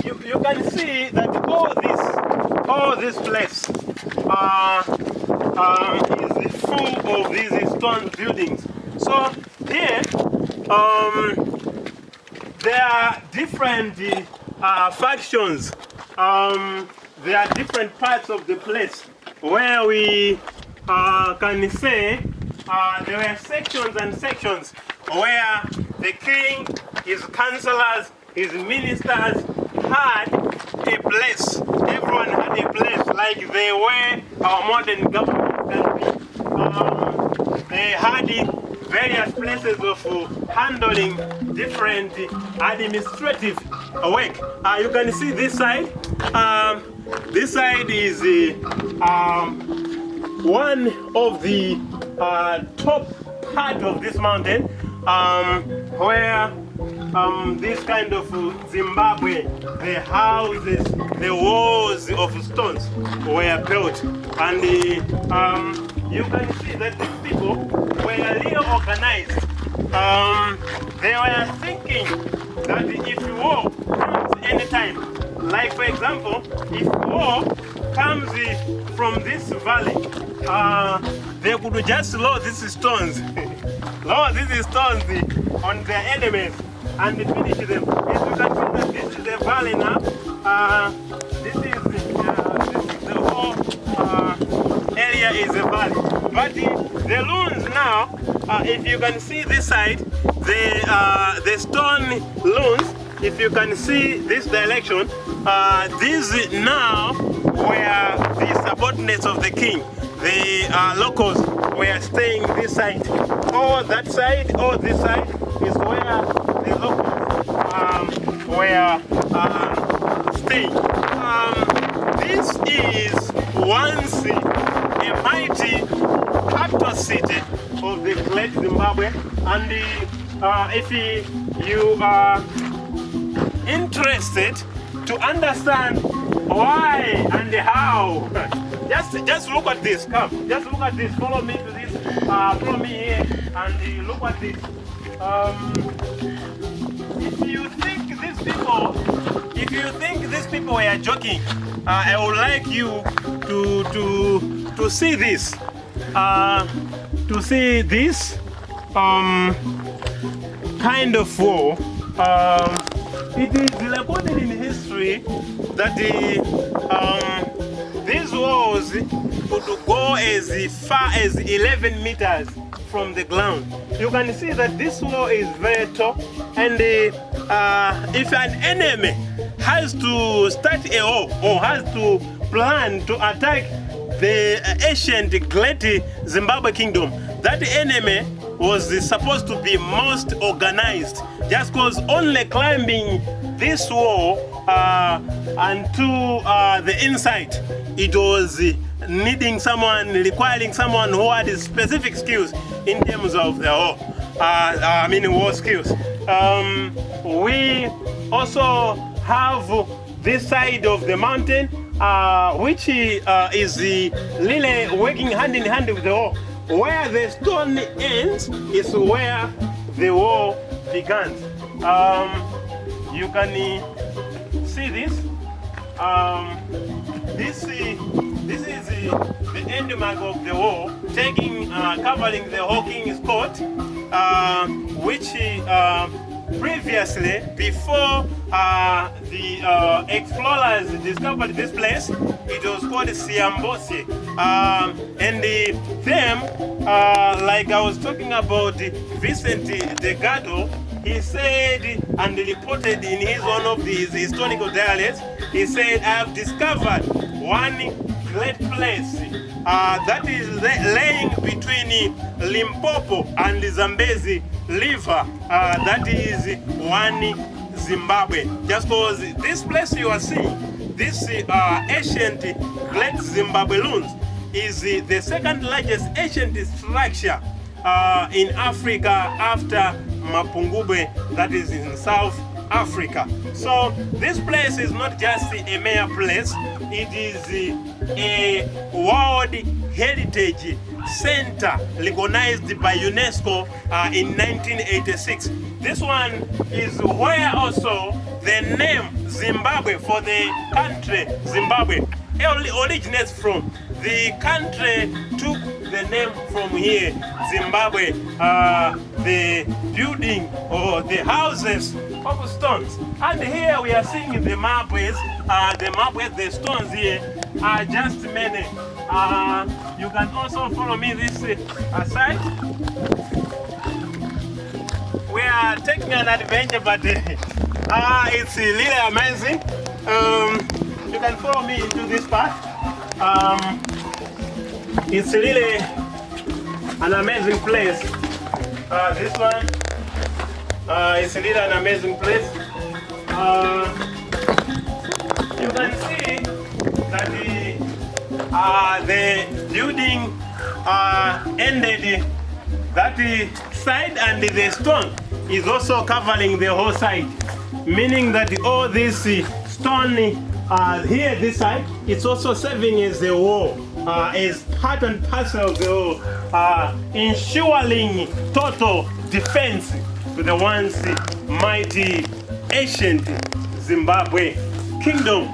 You can see that all this place is full of these stone buildings. So here there are different factions. There are different parts of the place where we can say there were sections and sections where the king, his councillors, his ministers had a place. Everyone had a place, like they were our modern government country. They had various places of handling different administrative work. You can see this side. This side is one of the top part of this mountain, where this kind of Zimbabwe, the houses, the walls of stones were built, and you can see that these people were really organized. They were thinking that if war comes anytime, like for example, if war comes from this valley, they could just load these stones, load these stones on their enemies and finish them. As you can see that this is the valley now. This is the whole area is a valley. But the loons now, if you can see this side, the stone loons, if you can see this direction, these now were the subordinates of the king. The locals were staying this side. Or that side, or this side is where the locals were staying. This is once a mighty capital city of the great Zimbabwe, and if you are interested to understand why and how, just look at this. Come, just look at this. Follow me to this. Follow me here and look at this. If you think these people were joking, I would like you to see this. To see this kind of wall. It is recorded in history that these walls could go as far as 11 meters from the ground. You can see that this wall is very tall, and if an enemy has to start a war or has to plan to attack the ancient great Zimbabwe kingdom, that enemy was supposed to be most organized, just because only climbing this wall and to the inside, it was requiring someone who had specific skills in terms of the war skills. We also have this side of the mountain, which is really working hand in hand with the wall. Where the stone ends is where the war began. You can see this. This is the end mark of the wall, covering the whole king's court, which previously, before the explorers discovered this place, it was called Siambosi. And them, like I was talking about Vincent de Gado, he said and reported in one of these historical diaries, he said, I have discovered one great place that is laying between Limpopo and the Zambezi River. That is one Zimbabwe. Just because this place you are seeing, this ancient great Zimbabwe ruins, is the second largest ancient structure in Africa after Mapungubwe, that is in South Africa. So this place is not just a mere place, it is a World Heritage Center recognized by UNESCO in 1986. this one is where also the name Zimbabwe for the country Zimbabwe originates from. The country took the name from here, Zimbabwe, the building or the houses of stones. And here we are seeing the marbles, the stones here are just many. You can also follow me this side. We are taking an adventure, but it's really amazing. You can follow me into this path. It's really an amazing place. This one is really an amazing place. You can see that the building ended that side, and the stone is also covering the whole side, meaning that all this stone here, this side, it's also serving as a wall, as part and parcel of the wall, ensuring total defense to the once mighty ancient Zimbabwe kingdom.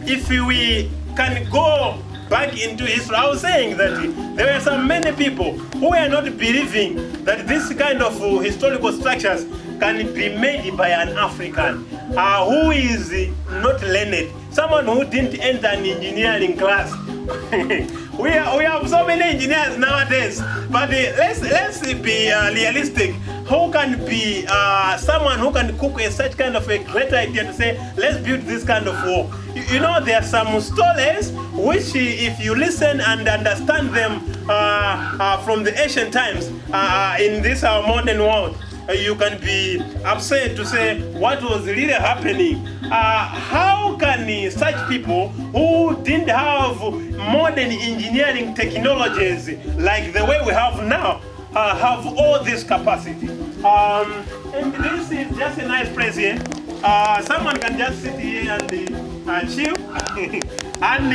If we can go back into history, I was saying that there were so many people who were not believing that this kind of historical structures can be made by an African who is not learned, someone who didn't enter an engineering class. we have so many engineers nowadays, but let's be realistic. Who can be someone who can cook such kind of a great idea to say, let's build this kind of wall? You know, there are some stories which, if you listen and understand them from the ancient times, in this our modern world, you can be upset to say what was really happening. How can such people who didn't have modern engineering technologies like the way we have now have all this capacity? And this is just a nice place here. Someone can just sit here and chill. And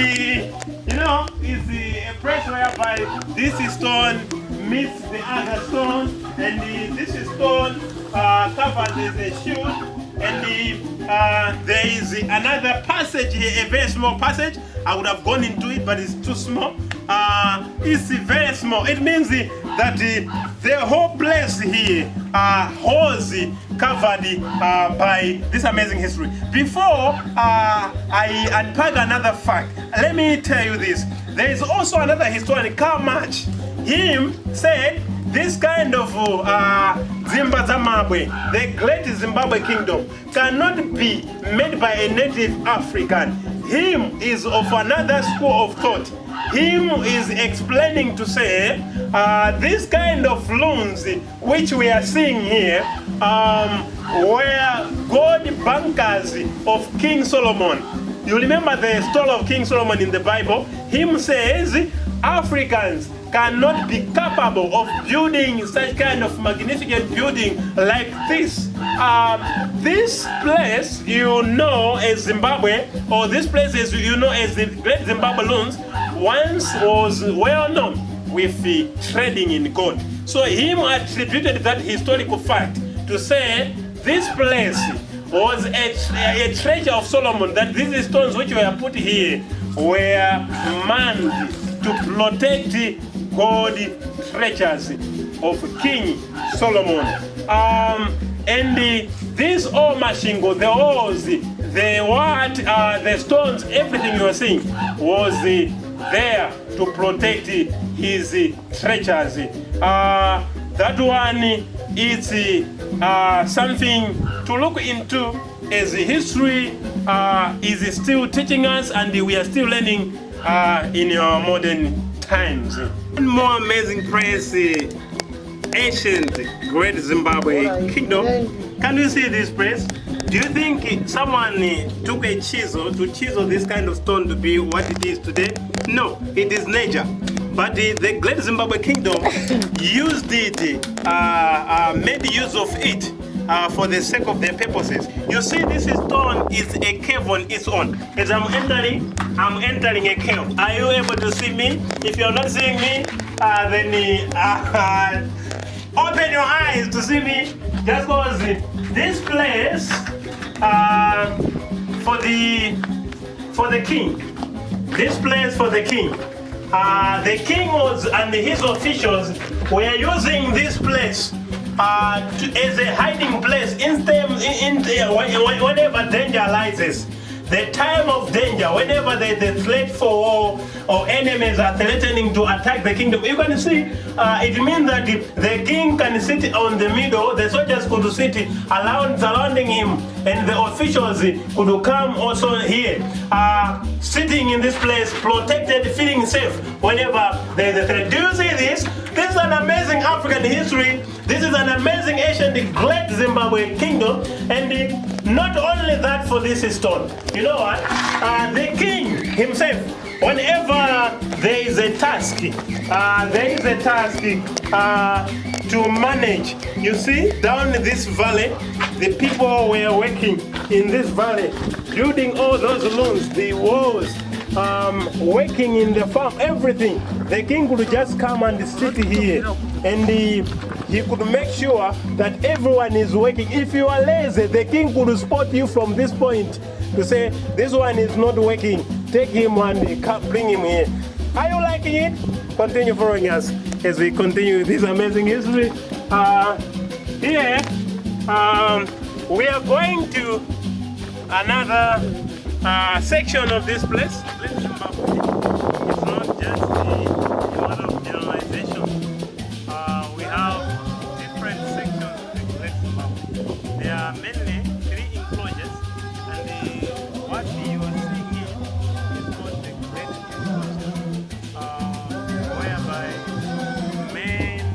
you know, it's a place whereby this stone meets the other stone, and this stone covered as a shield, and there is another passage here, a very small passage. I would have gone into it, but it's too small. It's very small. It means that the whole place here was covered by this amazing history. Before I unpack another fact, let me tell you this. There is also another historian, Karl Marx. Him said this kind of Zimbabwe, the great Zimbabwe kingdom, cannot be made by a native African. Him is of another school of thought. Him is explaining to say this kind of loans which we are seeing here were gold bunkers of King Solomon. You remember the story of King Solomon in the Bible? Him says Africans cannot be capable of building such kind of magnificent building like this. This place you know as Zimbabwe, or this place as you know as the Great Zimbabwe Loans, once was well known with the trading in gold. So him attributed that historical fact to say this place was a treasure of Solomon, that these stones which were put here were manned to protect gold treasures of King Solomon. And this all machingo, the walls, the stones, everything you are seeing was there to protect his treasures. That one is something to look into, as history is still teaching us, and we are still learning in our modern times. One more amazing place, ancient great Zimbabwe kingdom. Can you see this place? Do you think someone took a chisel to chisel this kind of stone to be what it is today? No, it is nature. But the great Zimbabwe kingdom used it, made use of it for the sake of their purposes. You see, this stone is a cave on its own. As I'm entering a cave. Are you able to see me? If you're not seeing me, then open your eyes to see me. just because this place for the king. This place for the king. The king was and his officials were using this place as a hiding place whenever danger arises. The time of danger, whenever the threat for war or enemies are threatening to attack the kingdom, you can see it means that the king can sit on the middle, the soldiers could sit surrounding him, and the officials could come also here, sitting in this place, protected, feeling safe whenever there is a threat. Do you see this? This is an amazing African history. This is an amazing ancient great Zimbabwe kingdom, and not only that for this stone. You know what? The king himself, whenever there is a task, to manage. You see, down this valley, the people were working in this valley, building all those lawns, the walls, working in the farm, everything. The king could just come and sit here, and he could make sure that everyone is working. If you are lazy, the king could spot you from this point to say, this one is not working, take him and bring him here. Are you liking it? Continue following us as we continue this amazing history. Here, we are going to another section of this place. Zimbabwe. It's not just a lot of generalization. We have different sections of the Great Zimbabwe. There are mainly 3 enclosures, and what you are seeing here is called the Great Enclosure, whereby main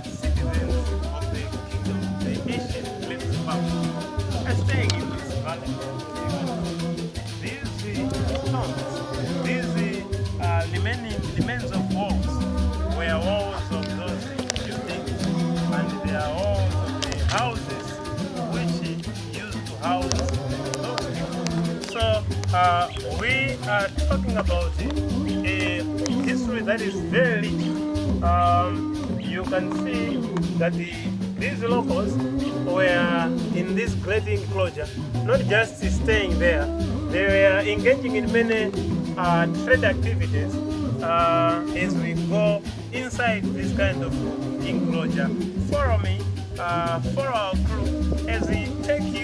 citizens of the kingdom, the ancient Great Zimbabwe, are staying in this valley. Remains of walls were walls of those buildings, and they are walls of the houses which used to house those people. So we are talking about a history that is very you can see that these locals were in this great enclosure, not just staying there, they were engaging in many trade activities as we go inside this kind of enclosure. Follow me, follow our crew as we take you